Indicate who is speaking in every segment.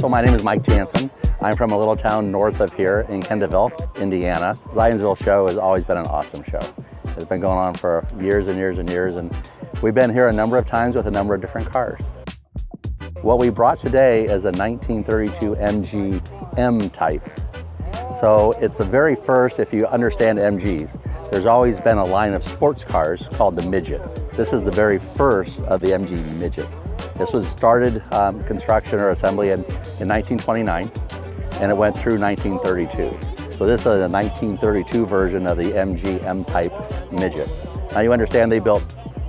Speaker 1: So my name is Mike Jansen. I'm from a little town north of here in Kendallville, Indiana. Zionsville show has always been an awesome show. It's been going on for years and years and years, and we've been here a number of times with a number of different cars. What we brought today is a 1932 MG M-Type. So it's the very first, if you understand MGs, there's always been a line of sports cars called the Midget. This is the very first of the MG Midgets. This was started construction or assembly in 1929, and it went through 1932. So this is a 1932 version of the MG M-Type Midget. Now you understand they built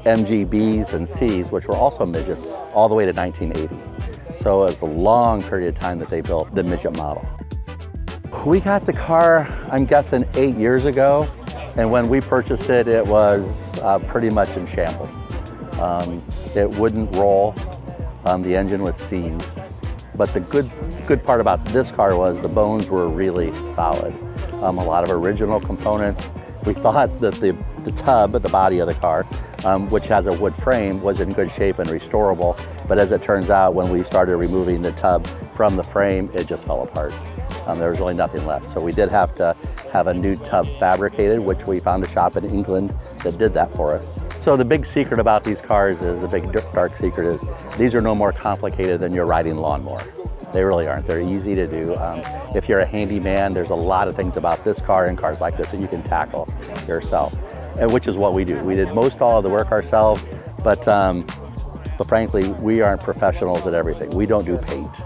Speaker 1: MG Bs and Cs, which were also midgets, all the way to 1980. So it was a long period of time that they built the midget model. We got the car, I'm guessing 8 years ago, and when we purchased it, it was pretty much in shambles. It wouldn't roll, the engine was seized, but the good part about this car was the bones were really solid. A lot of original components. We thought that the tub, the body of the car, which has a wood frame, was in good shape and restorable, but as it turns out, when we started removing the tub from the frame, it just fell apart. There was really nothing left. So we did have to have a new tub fabricated, which we found a shop in England that did that for us. So the big secret about these cars is, the big dark secret is, these are no more complicated than your riding lawnmower. They really aren't. They're easy to do. If you're a handyman, there's a lot of things about this car and cars like this that you can tackle yourself, which is what we do. We did most all of the work ourselves, but frankly, we aren't professionals at everything. We don't do paint,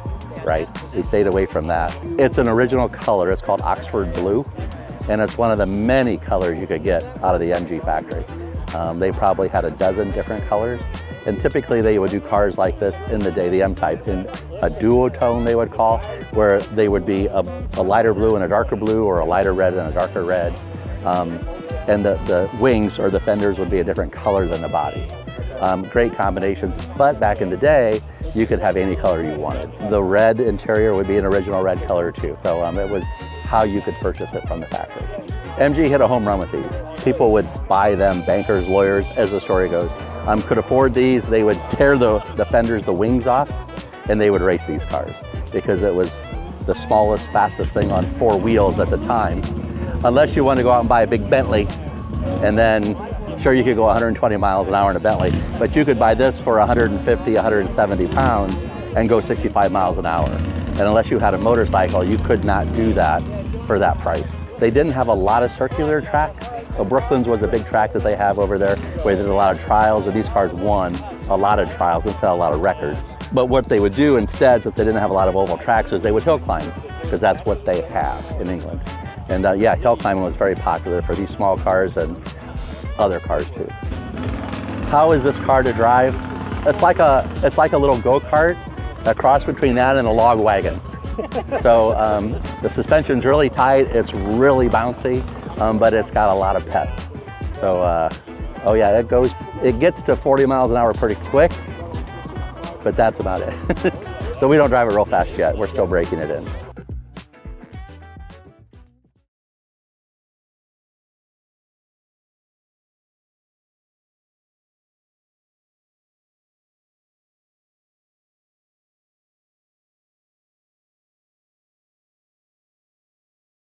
Speaker 1: right? We stayed away from that. It's an original color. It's called Oxford Blue, and it's one of the many colors you could get out of the MG factory. They probably had a dozen different colors, and typically they would do cars like this in the day, the M-Type, in a duotone they would call, where they would be a lighter blue and a darker blue, or a lighter red and a darker red, and the wings or the fenders would be a different color than the body. Great combinations, but back in the day, you could have any color you wanted. The red interior would be an original red color too, so it was how you could purchase it from the factory. MG hit a home run with these. People would buy them, bankers, lawyers, as the story goes, could afford these. They would tear the fenders, the wings off, and they would race these cars because it was the smallest, fastest thing on four wheels at the time. Unless you want to go out and buy a big Bentley, and then sure, you could go 120 miles an hour in a Bentley, but you could buy this for 150, 170 pounds and go 65 miles an hour. And unless you had a motorcycle, you could not do that for that price. They didn't have a lot of circular tracks. Brooklands was a big track that they have over there where they did a lot of trials, and these cars won a lot of trials and set a lot of records. But what they would do instead, since they didn't have a lot of oval tracks, is they would hill climb, because that's what they have in England. And yeah, hill climbing was very popular for these small cars and other cars too. How is this car to drive? It's like a little go-kart, a cross between that and a log wagon. So the suspension's really tight, it's really bouncy, but it's got a lot of pep. So, oh yeah, it gets to 40 miles an hour pretty quick, but that's about it. So we don't drive it real fast yet, we're still breaking it in.